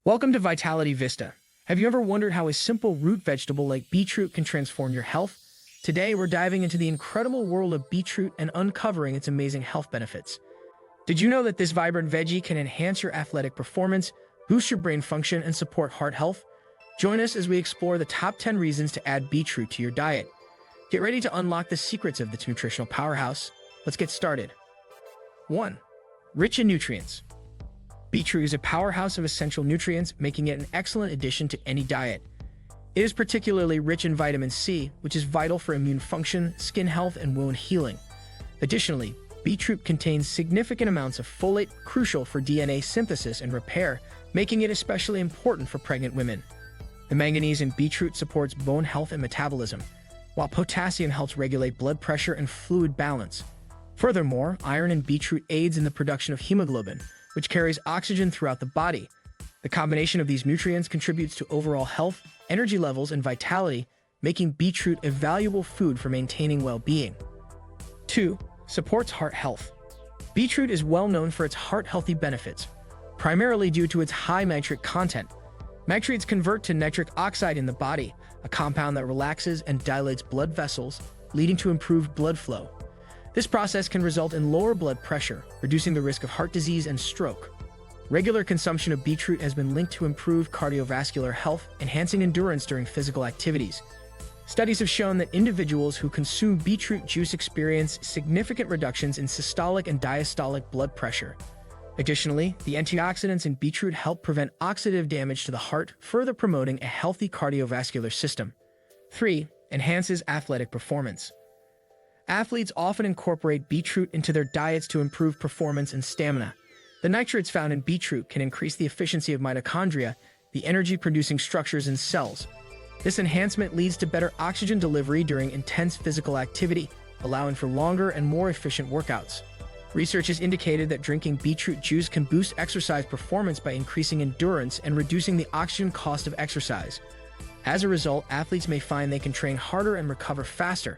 Welcome to VitalityVista. Have you ever wondered how a simple root vegetable like beetroot can transform your health? Today, we're diving into the incredible world of beetroot and uncovering its amazing health benefits. Did you know that this vibrant veggie can enhance your athletic performance, boost your brain function, and support heart health? Join us as we explore the top 10 reasons to add beetroot to your diet. Get ready to unlock the secrets of this nutritional powerhouse. Let's get started. 1. Rich in nutrients. Beetroot is a powerhouse of essential nutrients, making it an excellent addition to any diet. It is particularly rich in vitamin C, which is vital for immune function, skin health, and wound healing. Additionally, beetroot contains significant amounts of folate, crucial for DNA synthesis and repair, making it especially important for pregnant women. The manganese in beetroot supports bone health and metabolism, while potassium helps regulate blood pressure and fluid balance. Furthermore, iron in beetroot aids in the production of hemoglobin, which carries oxygen throughout the body. The combination of these nutrients contributes to overall health, energy levels, and vitality, making beetroot a valuable food for maintaining well-being. 2. Supports heart health. Beetroot is well known for its heart-healthy benefits, primarily due to its high nitric content. Nitrates convert to nitric oxide in the body, a compound that relaxes and dilates blood vessels, leading to improved blood flow. This process can result in lower blood pressure, reducing the risk of heart disease and stroke. Regular consumption of beetroot has been linked to improved cardiovascular health, enhancing endurance during physical activities. Studies have shown that individuals who consume beetroot juice experience significant reductions in systolic and diastolic blood pressure. Additionally, the antioxidants in beetroot help prevent oxidative damage to the heart, further promoting a healthy cardiovascular system. 3. Enhances athletic performance. Athletes often incorporate beetroot into their diets to improve performance and stamina. The nitrates found in beetroot can increase the efficiency of mitochondria, the energy-producing structures in cells. This enhancement leads to better oxygen delivery during intense physical activity, allowing for longer and more efficient workouts. Research has indicated that drinking beetroot juice can boost exercise performance by increasing endurance and reducing the oxygen cost of exercise. As a result, athletes may find they can train harder and recover faster.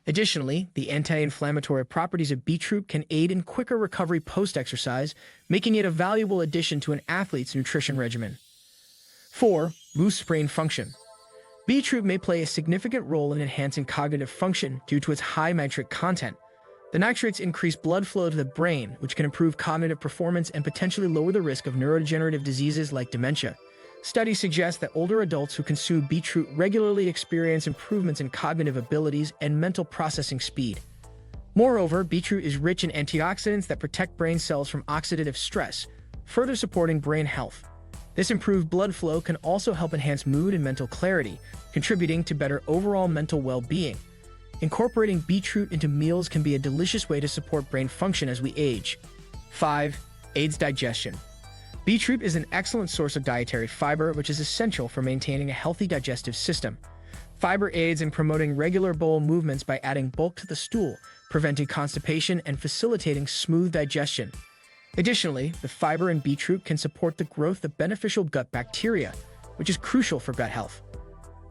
Additionally, the anti-inflammatory properties of beetroot can aid in quicker recovery post-exercise, making it a valuable addition to an athlete's nutrition regimen. 4. Boosts brain function. Beetroot may play a significant role in enhancing cognitive function due to its high nitric content. The nitrates increase blood flow to the brain, which can improve cognitive performance and potentially lower the risk of neurodegenerative diseases like dementia. Studies suggest that older adults who consume beetroot regularly experience improvements in cognitive abilities and mental processing speed. Moreover, beetroot is rich in antioxidants that protect brain cells from oxidative stress, further supporting brain health. This improved blood flow can also help enhance mood and mental clarity, contributing to better overall mental well-being. Incorporating beetroot into meals can be a delicious way to support brain function as we age. 5. Aids digestion. Beetroot is an excellent source of dietary fiber, which is essential for maintaining a healthy digestive system. Fiber aids in promoting regular bowel movements by adding bulk to the stool, preventing constipation and facilitating smooth digestion. Additionally, the fiber in beetroot can support the growth of beneficial gut bacteria, which is crucial for gut health.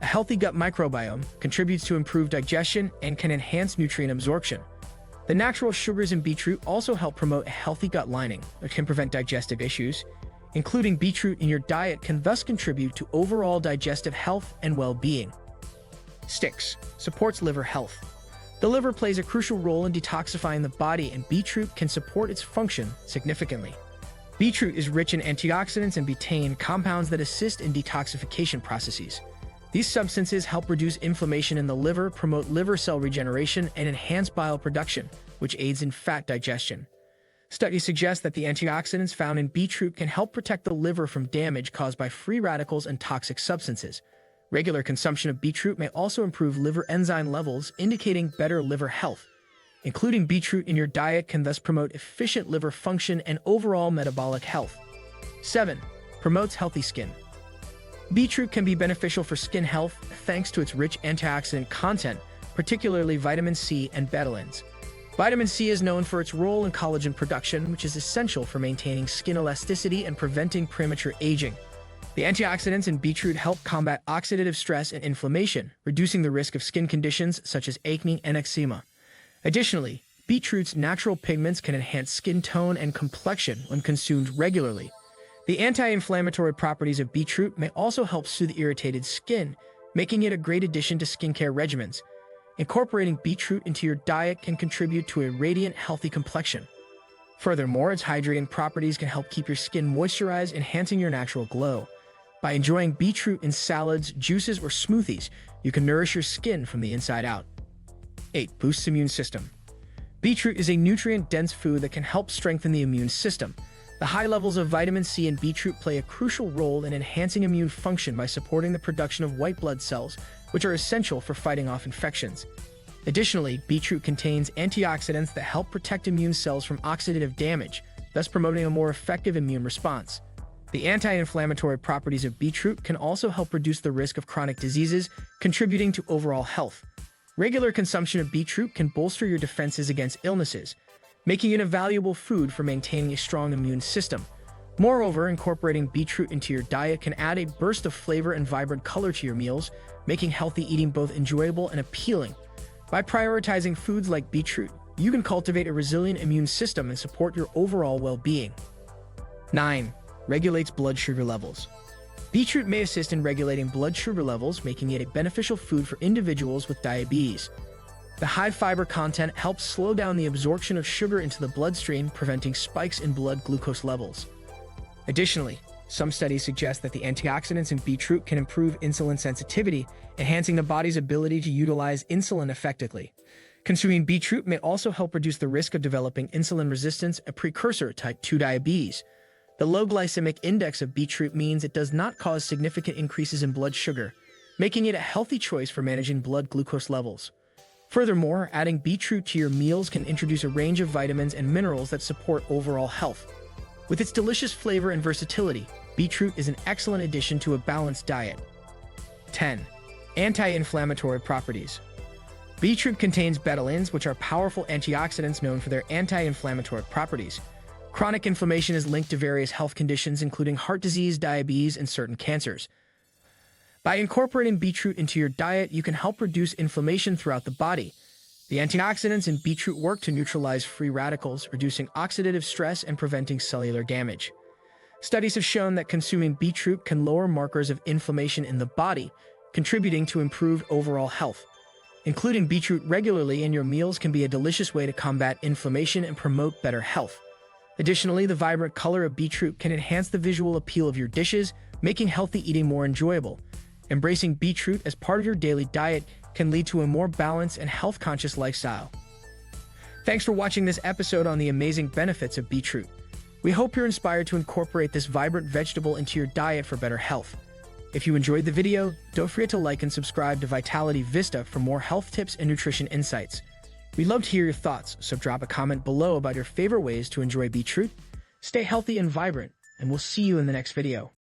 A healthy gut microbiome contributes to improved digestion and can enhance nutrient absorption. The natural sugars in beetroot also help promote a healthy gut lining, which can prevent digestive issues. Including beetroot in your diet can thus contribute to overall digestive health and well-being. 6. Supports liver health. The liver plays a crucial role in detoxifying the body, and beetroot can support its function significantly. Beetroot is rich in antioxidants and betaine, compounds that assist in detoxification processes. These substances help reduce inflammation in the liver, promote liver cell regeneration, and enhance bile production, which aids in fat digestion. Studies suggest that the antioxidants found in beetroot can help protect the liver from damage caused by free radicals and toxic substances. Regular consumption of beetroot may also improve liver enzyme levels, indicating better liver health. Including beetroot in your diet can thus promote efficient liver function and overall metabolic health. 7. Promotes healthy skin. Beetroot can be beneficial for skin health thanks to its rich antioxidant content, particularly vitamin C and betalains. Vitamin C is known for its role in collagen production, which is essential for maintaining skin elasticity and preventing premature aging. The antioxidants in beetroot help combat oxidative stress and inflammation, reducing the risk of skin conditions such as acne and eczema. Additionally, beetroot's natural pigments can enhance skin tone and complexion when consumed regularly. The anti-inflammatory properties of beetroot may also help soothe irritated skin, making it a great addition to skincare regimens. Incorporating beetroot into your diet can contribute to a radiant, healthy complexion. Furthermore, its hydrating properties can help keep your skin moisturized, enhancing your natural glow. By enjoying beetroot in salads, juices, or smoothies, you can nourish your skin from the inside out. 8. Boosts immune system. Beetroot is a nutrient-dense food that can help strengthen the immune system. The high levels of vitamin C in beetroot play a crucial role in enhancing immune function by supporting the production of white blood cells, which are essential for fighting off infections. Additionally, beetroot contains antioxidants that help protect immune cells from oxidative damage, thus promoting a more effective immune response. The anti-inflammatory properties of beetroot can also help reduce the risk of chronic diseases, contributing to overall health. Regular consumption of beetroot can bolster your defenses against illnesses, making it a valuable food for maintaining a strong immune system. Moreover, incorporating beetroot into your diet can add a burst of flavor and vibrant color to your meals, making healthy eating both enjoyable and appealing. By prioritizing foods like beetroot, you can cultivate a resilient immune system and support your overall well-being. 9. Regulates blood sugar levels. Beetroot may assist in regulating blood sugar levels, making it a beneficial food for individuals with diabetes. The high fiber content helps slow down the absorption of sugar into the bloodstream, preventing spikes in blood glucose levels. Additionally, some studies suggest that the antioxidants in beetroot can improve insulin sensitivity, enhancing the body's ability to utilize insulin effectively. Consuming beetroot may also help reduce the risk of developing insulin resistance, a precursor to type 2 diabetes. The low glycemic index of beetroot means it does not cause significant increases in blood sugar, making it a healthy choice for managing blood glucose levels. Furthermore, adding beetroot to your meals can introduce a range of vitamins and minerals that support overall health. With its delicious flavor and versatility, beetroot is an excellent addition to a balanced diet. 10. Anti-inflammatory properties. Beetroot contains betalains, which are powerful antioxidants known for their anti-inflammatory properties. Chronic inflammation is linked to various health conditions, including heart disease, diabetes, and certain cancers. By incorporating beetroot into your diet, you can help reduce inflammation throughout the body. The antioxidants in beetroot work to neutralize free radicals, reducing oxidative stress and preventing cellular damage. Studies have shown that consuming beetroot can lower markers of inflammation in the body, contributing to improved overall health. Including beetroot regularly in your meals can be a delicious way to combat inflammation and promote better health. Additionally, the vibrant color of beetroot can enhance the visual appeal of your dishes, making healthy eating more enjoyable. Embracing beetroot as part of your daily diet can lead to a more balanced and health-conscious lifestyle. Thanks for watching this episode on the amazing benefits of beetroot. We hope you're inspired to incorporate this vibrant vegetable into your diet for better health. If you enjoyed the video, don't forget to like and subscribe to VitalityVista for more health tips and nutrition insights. We'd love to hear your thoughts, so drop a comment below about your favorite ways to enjoy beetroot. Stay healthy and vibrant, and we'll see you in the next video.